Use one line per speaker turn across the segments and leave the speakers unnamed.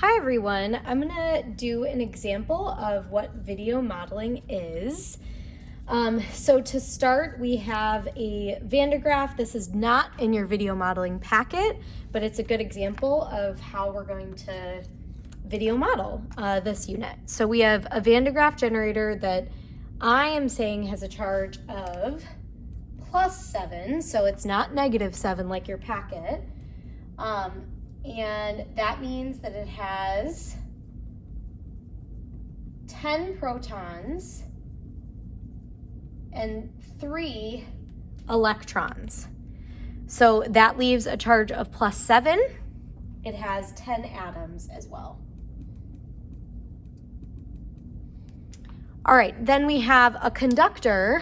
Hi everyone, I'm gonna do an example of what video modeling is. So to start, we have a Van de Graaff. This is not in your video modeling packet, but it's a good example of how we're going to video model this unit. So we have a Van de Graaff generator that I am saying has a charge of +7, so it's not -7 like your packet. And that means that it has 10 protons and 3 electrons. So that leaves a charge of +7. It has 10 atoms as well. All right, then we have a conductor.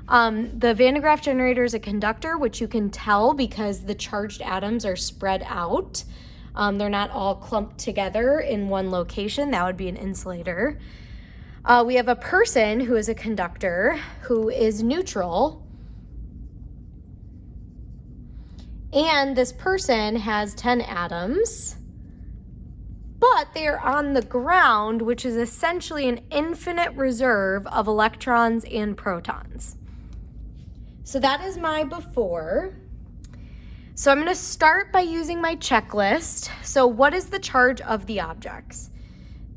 The Van de Graaff generator is a conductor, which you can tell because the charged atoms are spread out. They're not all clumped together in one location. That would be an insulator. We have a person who is a conductor who is neutral. And this person has 10 atoms, but they're on the ground, which is essentially an infinite reserve of electrons and protons. So that is my before. So I'm going to start by using my checklist. So what is the charge of the objects?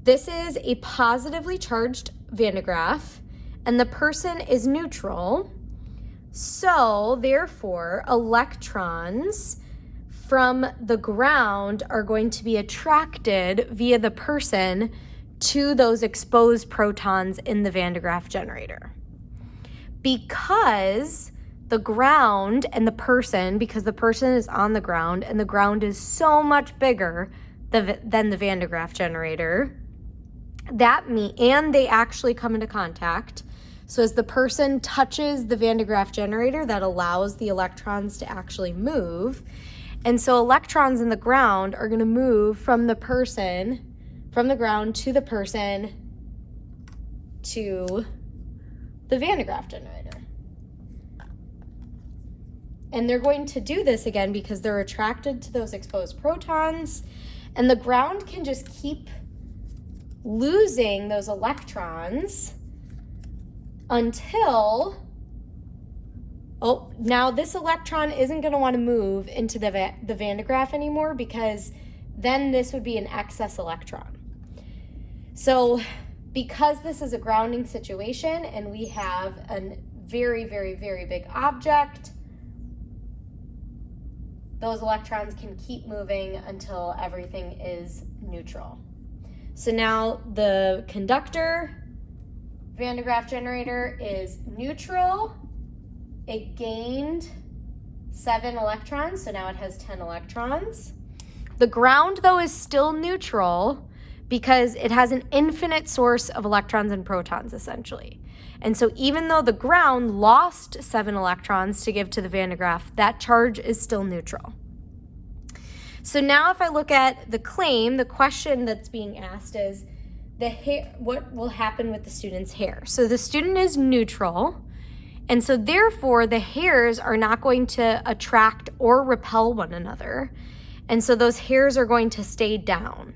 This is a positively charged Van de Graaff, and the person is neutral. So therefore, electrons from the ground are going to be attracted via the person to those exposed protons in the Van de Graaff generator. Because the ground and the person, because the person is on the ground and the ground is so much bigger than the Van de Graaff generator, and they actually come into contact. So as the person touches the Van de Graaff generator, that allows the electrons to actually move. And so electrons in the ground are going to move from the ground to the person to the Van de Graaff generator. And they're going to do this again because they're attracted to those exposed protons, and the ground can just keep losing those electrons until, now this electron isn't going to want to move into the Van de Graaff anymore, because then this would be an excess electron. So because this is a grounding situation and we have a very, very, very big object, those electrons can keep moving until everything is neutral. So now the conductor Van de Graaff generator is neutral. It gained 7 electrons, so now it has 10 electrons. The ground, though, is still neutral because it has an infinite source of electrons and protons, essentially. And so even though the ground lost 7 electrons to give to the Van de Graaff, that charge is still neutral. So now if I look at the claim, the question that's being asked is, what will happen with the student's hair? So the student is neutral, and so therefore the hairs are not going to attract or repel one another. And so those hairs are going to stay down.